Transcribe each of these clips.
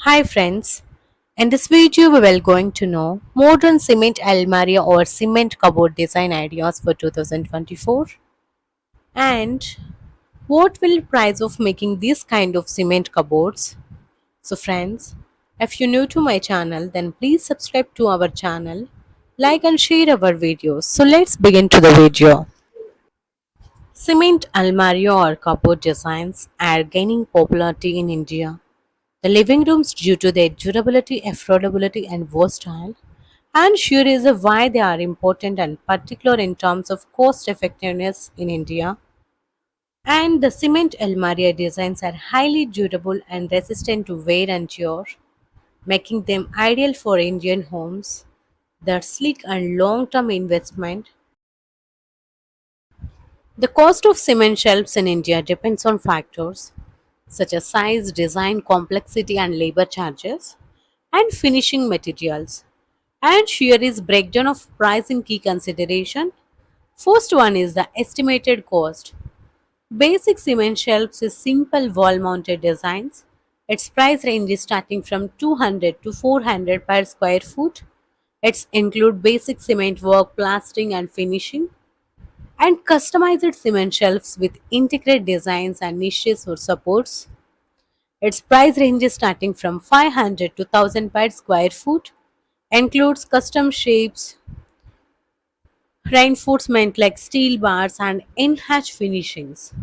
Hi friends, in this video we will going to know modern cement almari or cement cupboard design ideas for 2024 and what will price of making this kind of cement cupboards. So friends, if you're new to my channel then please subscribe to our channel, like and share our videos. So let's begin to the video. Cement almari or cupboard designs are gaining popularity in India. The living rooms, due to their durability, affordability, and versatile, and sure is why they are important and particular in terms of cost effectiveness in India. And the cement almaria designs are highly durable and resistant to wear and tear, making them ideal for Indian homes. Their sleek and long-term investment. The cost of cement shelves in India depends on factors such as size, design, complexity, and labor charges, and finishing materials. And here is breakdown of price in key consideration. First one is the estimated cost. Basic cement shelves is simple wall mounted designs. Its price range is starting from 200 to 400 per square foot. It's include basic cement work, plastering and finishing, and customized cement shelves with intricate designs and niches for supports. Its price range is starting from 500 to 1000 per square foot, includes custom shapes, reinforcement like steel bars and enhanced finishings.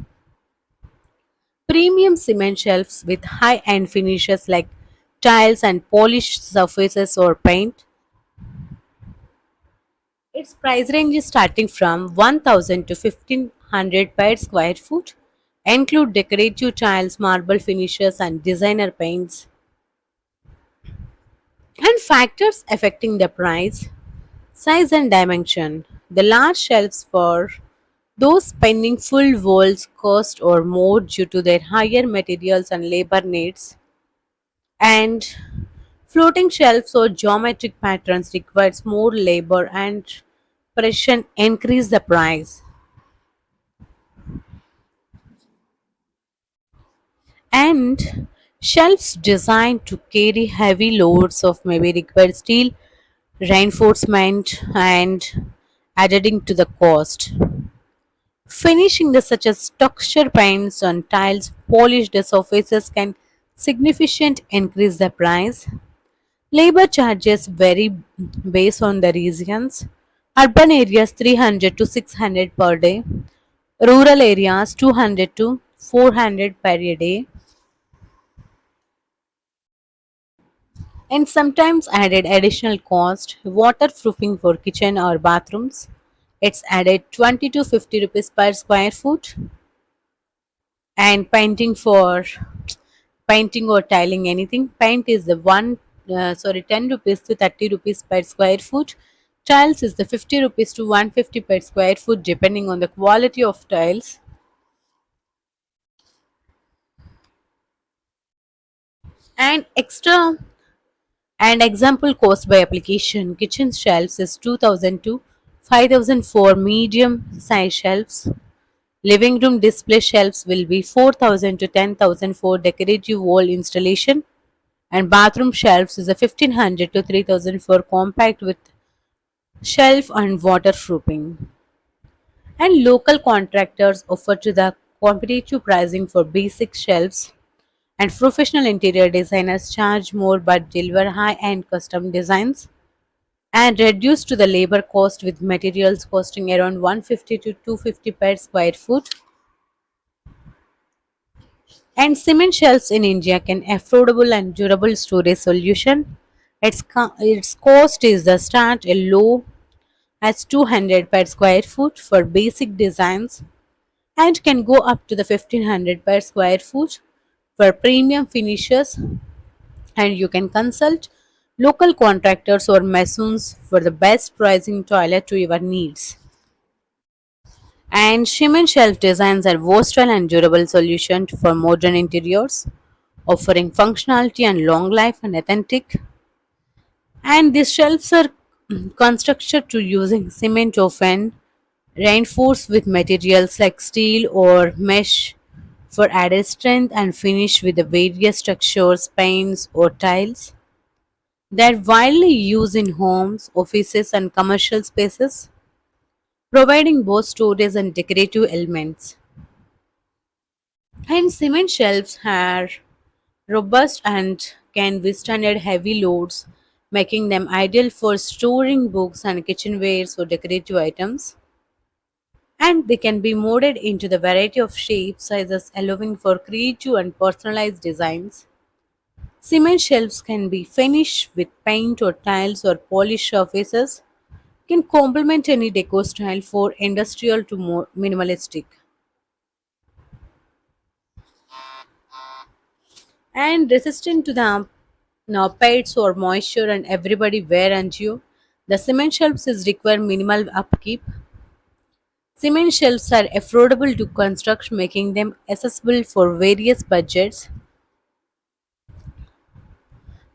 Premium cement shelves with high-end finishes like tiles and polished surfaces or paint. Its price range is starting from 1000 to 1500 per square foot, include decorative tiles, marble finishes and designer paints. And factors affecting the price: size and dimension. The large shelves for those spending full walls cost or more due to their higher materials and labor needs. And floating shelves or geometric patterns requires more labor and pressure increase the price. And shelves designed to carry heavy loads of maybe require steel reinforcement and adding to the cost. Finishing the such as texture paints on tiles, polished surfaces can significantly increase the price. Labor charges vary based on the regions. Urban areas 300 to 600 per day. Rural areas 200 to 400 per day. And sometimes added additional cost. Waterproofing for kitchen or bathrooms. It's added 20 to 50 rupees per square foot. And painting or tiling anything, paint is the 10 rupees to 30 rupees per square foot. Tiles is the 50 rupees to 150 per square foot depending on the quality of tiles. And extra and example cost by application: kitchen shelves is 2000 to 5000 for medium size shelves. Living room display shelves will be 4000 to 10,000 for decorative wall installation, and bathroom shelves is a 1500 to 3000 for compact with shelf and waterproofing. And local contractors offer to the competitive pricing for basic shelves, and professional interior designers charge more but deliver high-end custom designs and reduce to the labor cost with materials costing around 150 to 250 per square foot. And cement shelves in India can affordable and durable storage solution. Its cost is the start a low as 200 per square foot for basic designs and can go up to the 1500 per square foot for premium finishes, and you can consult local contractors or masons for the best pricing toilet to your needs. And cement shelf designs are versatile and durable solution for modern interiors, offering functionality and long life and authentic. And these shelves are constructed to using cement often reinforced with materials like steel or mesh for added strength and finish with the various textures, paints, or tiles. They are widely used in homes, offices, and commercial spaces, providing both storage and decorative elements. And cement shelves are robust and can withstand heavy loads, making them ideal for storing books and kitchenwares or decorative items. And they can be molded into the variety of shapes, sizes, allowing for creative and personalized designs. Cement shelves can be finished with paint or tiles or polished surfaces, can complement any decor style for industrial to more minimalistic. And resistant to the pests or moisture and everybody wear and you. The cement shelves is require minimal upkeep. Cement shelves are affordable to construct, making them accessible for various budgets.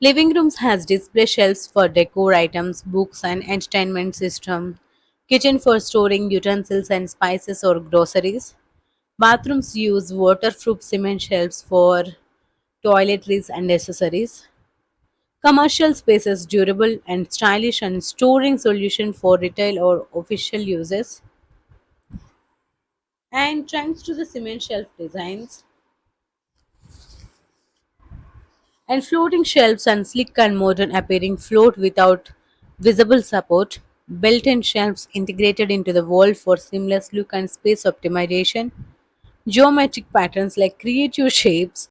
Living rooms has display shelves for decor items, books and entertainment system. Kitchen for storing utensils and spices or groceries. Bathrooms use waterproof cement shelves for toiletries and accessories. Commercial spaces durable and stylish and storing solution for retail or official uses. And thanks to the cement shelf designs and floating shelves and sleek and modern appearing float without visible support, built-in shelves integrated into the wall for seamless look and space optimization, geometric patterns like creative shapes